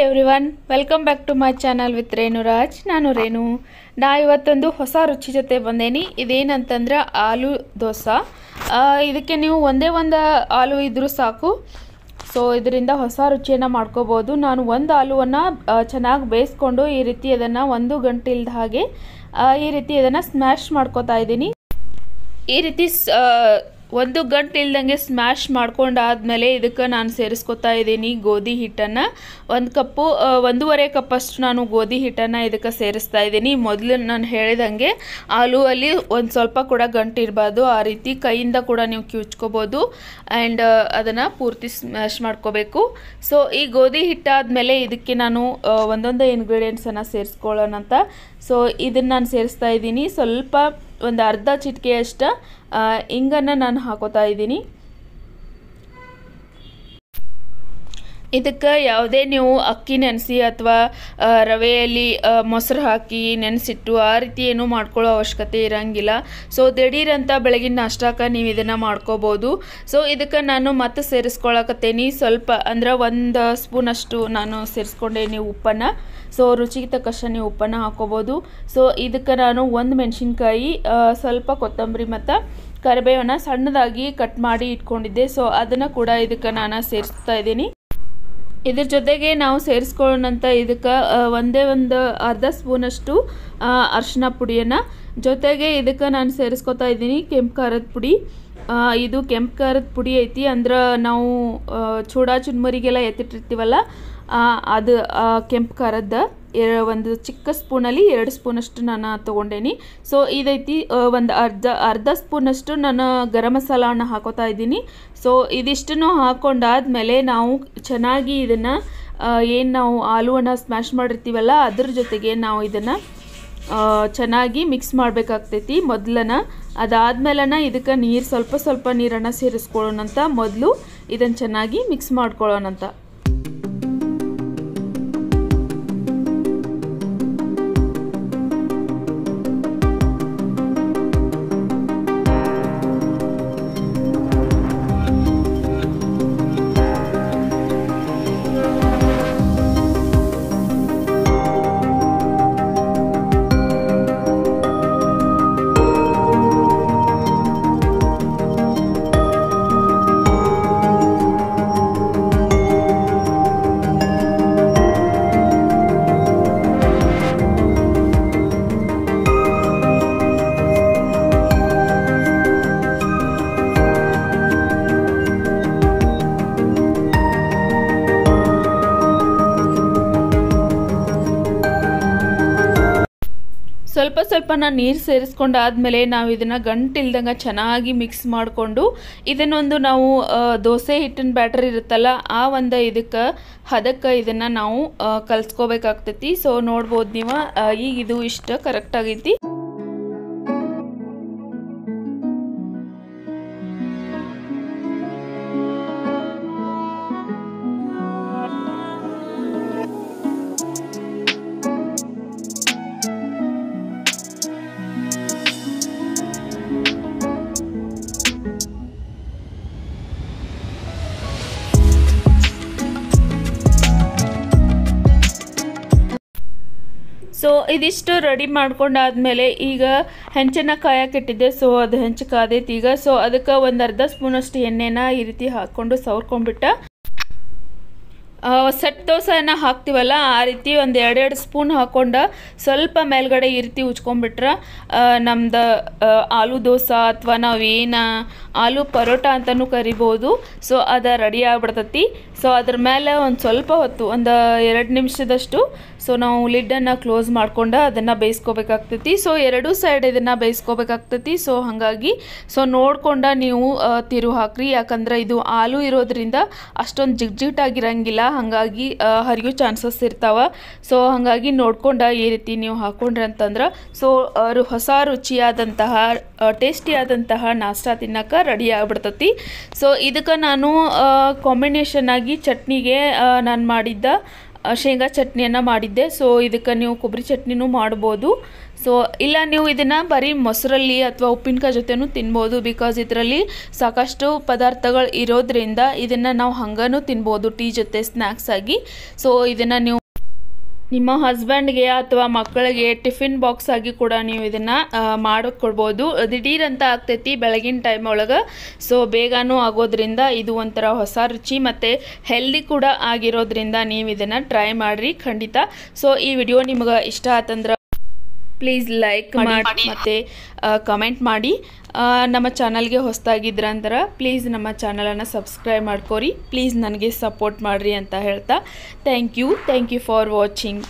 Everyone, welcome back to my channel with Renuraj. ನಾನು ರೇಣು. ಇವತ್ತೊಂದು ಹೊಸ ರುಚಿ ಜೊತೆ ಬಂದೇನಿ. ಇದೇನಂತಂದ್ರೆ ಆಲೂ ದೋಸೆ. ಇದಕ್ಕೆ ನೀವು ಒಂದೇ ಒಂದು ಆಲೂ ಇದ್ರೂ ಸಾಕು. ಸೊ ಇದರಿಂದ ಹೊಸ ರುಚಿಯನ್ನು ಮಾಡ್ಕೋಬೋದು. ನಾನು ಒಂದು ಆಲೂವನ್ನು ಚೆನ್ನಾಗಿ ಬೇಯಿಸ್ಕೊಂಡು ಈ ರೀತಿ ಅದನ್ನು 1 ಗಂಟೆ ಇಲ್ದ ಹಾಗೆ ಈ ರೀತಿ ಅದನ್ನು ಸ್ಮ್ಯಾಶ್ ಮಾಡ್ಕೋತಾ ಇದ್ದೀನಿ. ಈ ರೀತಿ 1 ಗಂಟೆ ಇಲ್ದಂಗೆ ಸ್ಮ್ಯಾಶ್ ಮಾಡ್ಕೊಂಡಾದ್ಮೇಲೆ ಇದಕ್ಕೆ ನಾನು ಸೇರಿಸ್ಕೊತಾ ಇದ್ದೀನಿ ಗೋಧಿ ಹಿಟ್ಟನ್ನು. 1 ಕಪ್ಪು 1.5 ಕಪ್ಪಷ್ಟು ನಾನು ಗೋಧಿ ಹಿಟ್ಟನ್ನು ಇದಕ್ಕೆ ಸೇರಿಸ್ತಾ ಇದ್ದೀನಿ. ಮೊದಲು ನಾನು ಹೇಳಿದಂಗೆ ಆಲೂ ಅಲ್ಲಿ ಒಂದು ಸ್ವಲ್ಪ ಕೂಡ ಗಂಟು ಇರಬಾರ್ದು. ಆ ರೀತಿ ಕೈಯಿಂದ ಕೂಡ ನೀವು ಕಿವುಚ್ಕೋಬೋದು ಆ್ಯಂಡ್ ಅದನ್ನು ಪೂರ್ತಿ ಸ್ಮ್ಯಾಶ್ ಮಾಡ್ಕೋಬೇಕು. ಸೊ ಈ ಗೋಧಿ ಹಿಟ್ಟಾದಮೇಲೆ ಇದಕ್ಕೆ ನಾನು ಒಂದೊಂದೇ ಇಂಗ್ರೀಡಿಯೆಂಟ್ಸನ್ನು ಸೇರಿಸ್ಕೊಳ್ಳೋಣ ಅಂತ. ಸೊ ಇದನ್ನು ನಾನು ಸೇರಿಸ್ತಾ ಇದ್ದೀನಿ. ಸ್ವಲ್ಪ ಒಂದು ಅರ್ಧ ಚಿಟಿಕೆಯಷ್ಟು ಇಂಗನ್ನು ನಾನು ಹಾಕೋತಾ ಇದ್ದೀನಿ. ಇದಕ್ಕೆ ಯಾವುದೇ ನೀವು ಅಕ್ಕಿ ನೆನೆಸಿ ಅಥವಾ ರವೆಯಲ್ಲಿ ಮೊಸರು ಹಾಕಿ ನೆನೆಸಿಟ್ಟು ಆ ರೀತಿ ಏನೂ ಮಾಡ್ಕೊಳ್ಳೋ ಅವಶ್ಯಕತೆ ಇರೋಂಗಿಲ್ಲ. ಸೊ ದಿಢೀರಂತ ಬೆಳಗಿನ ನಾಷ್ಟಕ್ಕೆ ನೀವು ಇದನ್ನು ಮಾಡ್ಕೋಬೋದು. ಸೊ ಇದಕ್ಕೆ ನಾನು ಮತ್ತೆ ಸೇರಿಸ್ಕೊಳಕತ್ತೇನಿ ಸ್ವಲ್ಪ, ಅಂದ್ರೆ 1 ಸ್ಪೂನಷ್ಟು ನಾನು ಸೇರಿಸ್ಕೊಂಡೇನಿ ಉಪ್ಪನ್ನು. ಸೊ ರುಚಿಗೆ ತಕ್ಕಷ್ಟು ನೀವು ಉಪ್ಪನ್ನು ಹಾಕೋಬೋದು. ಸೊ ಇದಕ್ಕೆ ನಾನು 1 ಮೆಣಸಿನ್ಕಾಯಿ, ಸ್ವಲ್ಪ ಕೊತ್ತಂಬರಿ ಮತ್ತು ಕರಿಬೇವನ್ನ ಸಣ್ಣದಾಗಿ ಕಟ್ ಮಾಡಿ ಇಟ್ಕೊಂಡಿದ್ದೆ. ಸೊ ಅದನ್ನು ಕೂಡ ಇದಕ್ಕೆ ನಾನು ಸೇರಿಸ್ತಾ ಇದ್ದೀನಿ. ಇದ್ರ ಜೊತೆಗೆ ನಾವು ಸೇರಿಸ್ಕೊಳ್ಳೋಣಂತ ಇದಕ್ಕೆ ಒಂದು ಅರ್ಧ ಸ್ಪೂನಷ್ಟು ಅರಿಶಿನ ಪುಡಿಯನ್ನು, ಜೊತೆಗೆ ಇದಕ್ಕೆ ನಾನು ಸೇರಿಸ್ಕೊತಾ ಇದ್ದೀನಿ ಕೆಂಪು ಖಾರದ ಪುಡಿ. ಇದು ಕೆಂಪು ಖಾರದ ಪುಡಿ ಐತಿ, ಅಂದ್ರೆ ನಾವು ಚೂಡಾ ಚುನ್ಮರಿಗೆಲ್ಲ ಎತ್ತಿಟ್ಟಿರ್ತೀವಲ್ಲ ಅದು ಕೆಂಪು ಖಾರದ ಒಂದು ಚಿಕ್ಕ ಸ್ಪೂನಲ್ಲಿ 2 ಸ್ಪೂನಷ್ಟು ನಾನು ತೊಗೊಂಡೇನಿ. ಸೊ ಇದೈತಿ ಒಂದು ಅರ್ಧ ಸ್ಪೂನಷ್ಟು ನಾನು ಗರಂ ಮಸಾಲವನ್ನು ಹಾಕೋತಾ ಇದ್ದೀನಿ. ಸೊ ಇದಿಷ್ಟನ್ನು ಹಾಕ್ಕೊಂಡಾದ್ಮೇಲೆ ನಾವು ಚೆನ್ನಾಗಿ ಇದನ್ನು ಏನು ನಾವು ಆಲೂವನ್ನು ಸ್ಮ್ಯಾಶ್ ಮಾಡಿರ್ತೀವಲ್ಲ ಅದ್ರ ಜೊತೆಗೆ ನಾವು ಇದನ್ನು ಚೆನ್ನಾಗಿ ಮಿಕ್ಸ್ ಮಾಡಬೇಕಾಗ್ತೈತಿ ಮೊದಲನ. ಅದಾದ್ಮೇಲೆ ಇದಕ್ಕೆ ನೀರು ಸ್ವಲ್ಪ ನೀರನ್ನು ಸೇರಿಸ್ಕೊಳ್ಳೋಣಂತ. ಮೊದಲು ಇದನ್ನು ಚೆನ್ನಾಗಿ ಮಿಕ್ಸ್ ಮಾಡ್ಕೊಳ್ಳೋಣಂತ. ಸ್ವಲ್ಪ ನಾನು ನೀರು ಸೇರಿಸ್ಕೊಂಡಾದ್ಮೇಲೆ ನಾವು ಇದನ್ನು ಗಂಟಿಲ್ದಂಗೆ ಚೆನ್ನಾಗಿ ಮಿಕ್ಸ್ ಮಾಡಿಕೊಂಡು ಇದನ್ನೊಂದು ನಾವು ದೋಸೆ ಹಿಟ್ಟಿನ ಬ್ಯಾಟರ್ ಇರುತ್ತಲ್ಲ ಆ ಒಂದು ಇದಕ್ಕೆ ಹದಕ್ಕೆ ಇದನ್ನು ನಾವು ಕಲಿಸ್ಕೋಬೇಕಾಗ್ತೈತಿ. ಸೊ ನೋಡ್ಬೋದು ನೀವು, ಈಗ ಇದು ಇಷ್ಟು ಕರೆಕ್ಟ್ ಆಗೈತಿ. ಸೊ ಇದಿಷ್ಟು ರೆಡಿ ಮಾಡ್ಕೊಂಡಾದ್ಮೇಲೆ ಈಗ ಹೆಂಚನ್ನು ಕಾಯಕ್ಕಿಟ್ಟಿದ್ದೆ. ಸೊ ಅದು ಹೆಂಚು ಕಾದೈತಿ ಈಗ. ಸೊ ಅದಕ್ಕೆ ಒಂದು ಅರ್ಧ ಸ್ಪೂನಷ್ಟು ಎಣ್ಣೆನ ಈ ರೀತಿ ಹಾಕ್ಕೊಂಡು ಸವರ್ಕೊಂಡ್ಬಿಟ್ಟು ಸೆಟ್ ದೋಸೆಯನ್ನು ಹಾಕ್ತೀವಲ್ಲ ಆ ರೀತಿ ಒಂದು 2 ಸ್ಪೂನ್ ಹಾಕ್ಕೊಂಡು ಸ್ವಲ್ಪ ಮೇಲ್ಗಡೆ ಈ ರೀತಿ ಉಚ್ಕೊಂಡ್ಬಿಟ್ರೆ ನಮ್ದು ಆಲೂ ದೋಸೆ ಅಥವಾ ನಾವೇನು ಆಲೂ ಪರೋಟ ಅಂತಲೂ ಕರಿಬೋದು. ಸೊ ಅದು ರೆಡಿ ಆಗ್ಬಿಡ್ತೈತಿ. ಸೊ ಅದ್ರ ಮೇಲೆ ಒಂದು ಸ್ವಲ್ಪ ಹೊತ್ತು ಒಂದು 2 ನಿಮಿಷದಷ್ಟು ಸೊ ನಾವು ಲಿಡ್ಡನ್ನು ಕ್ಲೋಸ್ ಮಾಡ್ಕೊಂಡು ಅದನ್ನು ಬೇಯಿಸ್ಕೋಬೇಕಾಗ್ತೈತಿ. ಸೊ 2 ಸೈಡ್ ಇದನ್ನು ಬೇಯಿಸ್ಕೋಬೇಕಾಗ್ತೈತಿ. ಸೊ ಹಾಗಾಗಿ ನೋಡ್ಕೊಂಡು ನೀವು ತಿರು ಹಾಕ್ರಿ, ಯಾಕಂದ್ರೆ ಇದು ಆಲೂ ಇರೋದ್ರಿಂದ ಅಷ್ಟೊಂದು ಜಿಗ್ಜಿಗ್ಟಾಗಿರಂಗಿಲ್ಲ, ಹಾಗಾಗಿ ಹರಿಯೋ ಚಾನ್ಸಸ್ ಇರ್ತಾವೆ. ಸೊ ಹಾಗಾಗಿ ನೋಡ್ಕೊಂಡು ಈ ರೀತಿ ನೀವು ಹಾಕ್ಕೊಂಡ್ರಿ ಅಂತಂದ್ರೆ ಸೊ ಹೊಸ ರುಚಿಯಾದಂತಹ ಟೇಸ್ಟಿಯಾದಂತಹ ನಾಷ್ಟ ತಿನ್ನೋಕೆ ರೆಡಿ ಆಗಿಬಿಡ್ತೈತಿ. ಸೊ ಇದಕ್ಕೆ ನಾನು ಕಾಂಬಿನೇಷನ್ ಆಗಿ ಚಟ್ನಿಗೆ ನಾನು ಮಾಡಿದ್ದ ಶೇಂಗಾ ಚಟ್ನಿಯನ್ನು ಮಾಡಿದ್ದೆ. ಸೊ ಇದಕ್ಕೆ ನೀವು ಕೊಬ್ಬರಿ ಚಟ್ನಿನೂ ಮಾಡ್ಬೋದು. ಸೊ ಇಲ್ಲ ನೀವು ಇದನ್ನು ಬರೀ ಮೊಸರಲ್ಲಿ ಅಥವಾ ಉಪ್ಪಿನಕಾಯಿ ಜೊತೆನೂ ತಿನ್ಬೋದು, ಬಿಕಾಸ್ ಇದರಲ್ಲಿ ಸಾಕಷ್ಟು ಪದಾರ್ಥಗಳು ಇರೋದ್ರಿಂದ ಇದನ್ನು ನಾವು ಹಂಗನೂ ತಿನ್ಬೋದು ಟೀ ಜೊತೆ ಸ್ನ್ಯಾಕ್ಸ್ ಆಗಿ. ಸೊ ಇದನ್ನು ನೀವು ನಿಮ್ಮ ಹಸ್ಬೆಂಡ್ಗೆ ಅಥವಾ ಮಕ್ಕಳಿಗೆ ಟಿಫಿನ್ ಬಾಕ್ಸ್ ಆಗಿ ಕೂಡ ನೀವು ಇದನ್ನು ಮಾಡಿಕೊಡ್ಬೋದು. ದಿಢೀರಂತ ಆಗ್ತೈತಿ ಬೆಳಗಿನ ಟೈಮ್ ಒಳಗೆ, ಸೊ ಬೇಗನೂ ಆಗೋದ್ರಿಂದ ಇದು ಒಂಥರ ಹೊಸ ರುಚಿ ಮತ್ತು ಹೆಲ್ದಿ ಕೂಡ ಆಗಿರೋದ್ರಿಂದ ನೀವು ಇದನ್ನು ಟ್ರೈ ಮಾಡಿರಿ ಖಂಡಿತ. ಸೊ ಈ ವಿಡಿಯೋ ನಿಮ್ಗೆ ಇಷ್ಟ ಆತಂದ್ರೆ ಪ್ಲೀಸ್ ಲೈಕ್ ಮಾಡಿ ಮತ್ತು ಕಮೆಂಟ್ ಮಾಡಿ. ನಮ್ಮ ಚಾನಲ್ಗೆ ಹೊಸದಾಗಿದ್ರಂದ್ರೆ ಪ್ಲೀಸ್ ನಮ್ಮ ಚಾನಲನ್ನು ಸಬ್ಸ್ಕ್ರೈಬ್ ಮಾಡ್ಕೊರಿ. ಪ್ಲೀಸ್ ನನಗೆ ಸಪೋರ್ಟ್ ಮಾಡಿರಿ ಅಂತ ಹೇಳ್ತಾ ಥ್ಯಾಂಕ್ ಯು ಫಾರ್ ವಾಚಿಂಗ್.